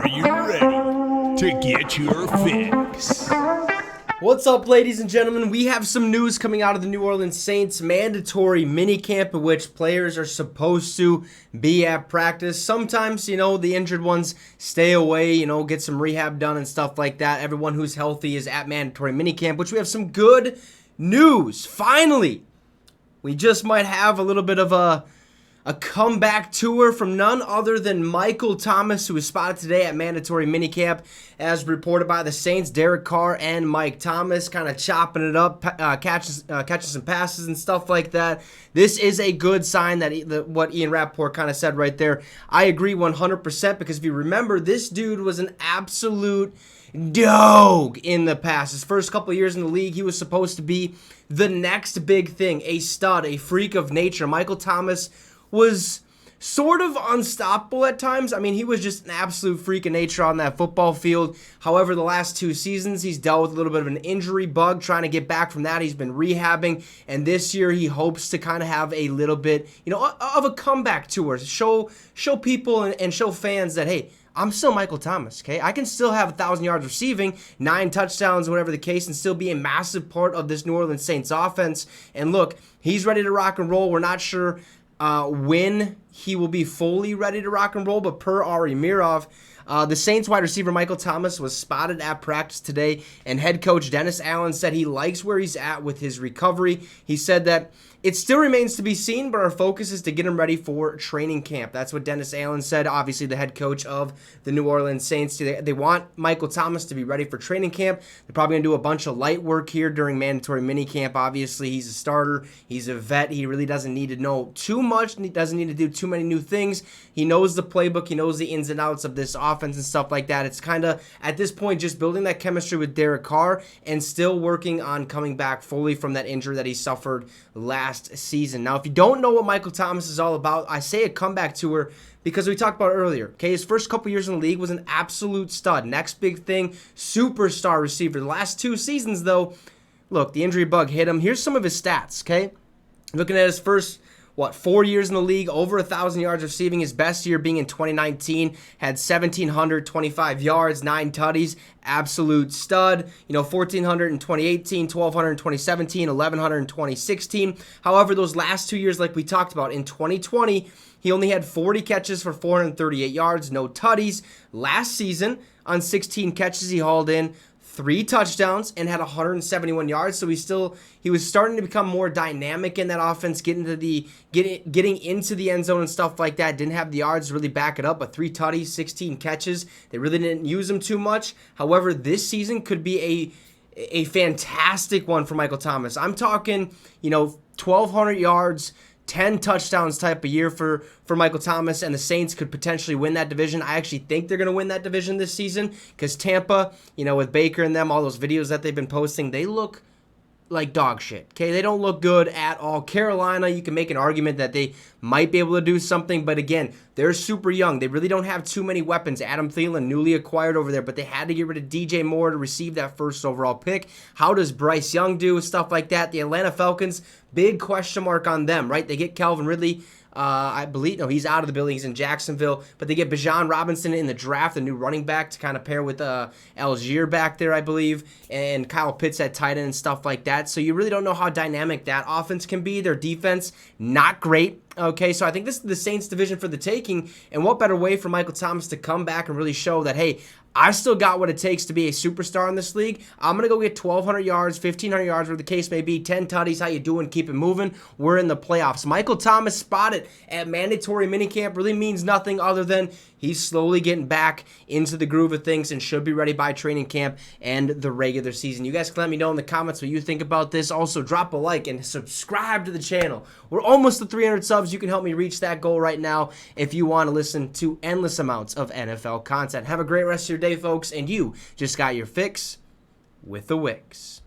Are you ready to get your fix? What's up, ladies and gentlemen? We have some news coming out of the New Orleans Saints mandatory minicamp in which players are supposed to be at practice. Sometimes, the injured ones stay away, get some rehab done and stuff like that. Everyone who's healthy is at mandatory minicamp, which we have some good news. Finally, we just might have a little bit of a comeback tour from none other than Michael Thomas, who was spotted today at mandatory minicamp, as reported by the Saints. Derek Carr and Mike Thomas kind of chopping it up, catching some passes and stuff like that. This is a good sign that what Ian Rappaport kind of said right there. I agree 100% because if you remember, this dude was an absolute dog in the past. His first couple of years in the league, he was supposed to be the next big thing, a stud, a freak of nature. Michael Thomas was sort of unstoppable at times. I mean, he was just an absolute freak of nature on that football field. However, the last 2 seasons, he's dealt with a little bit of an injury bug, trying to get back from that. He's been rehabbing, and this year he hopes to kind of have a little bit, of a comeback tour. Show people and show fans that, hey, I'm still Michael Thomas, okay? I can still have 1,000 yards receiving, 9 touchdowns, whatever the case, and still be a massive part of this New Orleans Saints offense. And look, he's ready to rock and roll. We're not sure when he will be fully ready to rock and roll, but per Ari Mirov, the Saints wide receiver Michael Thomas was spotted at practice today, and head coach Dennis Allen said he likes where he's at with his recovery. He said that it still remains to be seen, but our focus is to get him ready for training camp. That's what Dennis Allen said, obviously the head coach of the New Orleans Saints. They want Michael Thomas to be ready for training camp. They're probably going to do a bunch of light work here during mandatory minicamp. Obviously, he's a starter. He's a vet. He really doesn't need to know too much, and he doesn't need to do too many new things. He knows the playbook. He knows the ins and outs of this offense and stuff like that. It's kind of, at this point, just building that chemistry with Derek Carr and still working on coming back fully from that injury that he suffered last season. Now, if you don't know what Michael Thomas is all about, I say a comeback tour because we talked about it earlier. Okay, his first couple years in the league was an absolute stud. Next big thing, superstar receiver. The last 2 seasons, though, look, the injury bug hit him. Here's some of his stats, okay? Looking at his first 4 years in the league, over 1,000 yards receiving. His best year being in 2019, had 1,725 yards, 9 tutties, absolute stud. 1,400 in 2018, 1,200 in 2017, 1,100 in 2016. However, those last 2 years, like we talked about, in 2020, he only had 40 catches for 438 yards, no tutties. Last season, on 16 catches, he hauled in 3 touchdowns and had 171 yards. So he was starting to become more dynamic in that offense, getting into the end zone and stuff like that. Didn't have the yards to really back it up, but 3 tutties, 16 catches. They really didn't use him too much. However, this season could be a fantastic one for Michael Thomas. I'm talking, 1,200 yards, 10 touchdowns type of year for Michael Thomas, and the Saints could potentially win that division. I actually think they're going to win that division this season because Tampa, with Baker and them, all those videos that they've been posting, they look like dog shit, okay? They don't look good at all. Carolina, you can make an argument that they might be able to do something, but again, they're super young. They really don't have too many weapons. Adam Thielen, newly acquired over there, but they had to get rid of DJ Moore to receive that first overall pick. How does Bryce Young do? Stuff like that. The Atlanta Falcons, big question mark on them, right? They get Calvin Ridley. I believe, no, he's out of the building. He's in Jacksonville. But they get Bijan Robinson in the draft, a new running back to kind of pair with Algier back there, I believe, and Kyle Pitts at tight end and stuff like that. So you really don't know how dynamic that offense can be. Their defense, not great. Okay, so I think this is the Saints division for the taking, and what better way for Michael Thomas to come back and really show that, hey, I still got what it takes to be a superstar in this league. I'm going to go get 1,200 yards, 1,500 yards, whatever the case may be, 10 tutties, how you doing, keep it moving. We're in the playoffs. Michael Thomas spotted at mandatory minicamp really means nothing other than he's slowly getting back into the groove of things and should be ready by training camp and the regular season. You guys can let me know in the comments what you think about this. Also, drop a like and subscribe to the channel. We're almost to 300 subs. You can help me reach that goal right now if you want to listen to endless amounts of NFL content. Have a great rest of your day, folks, and you just got your fix with the Wicks.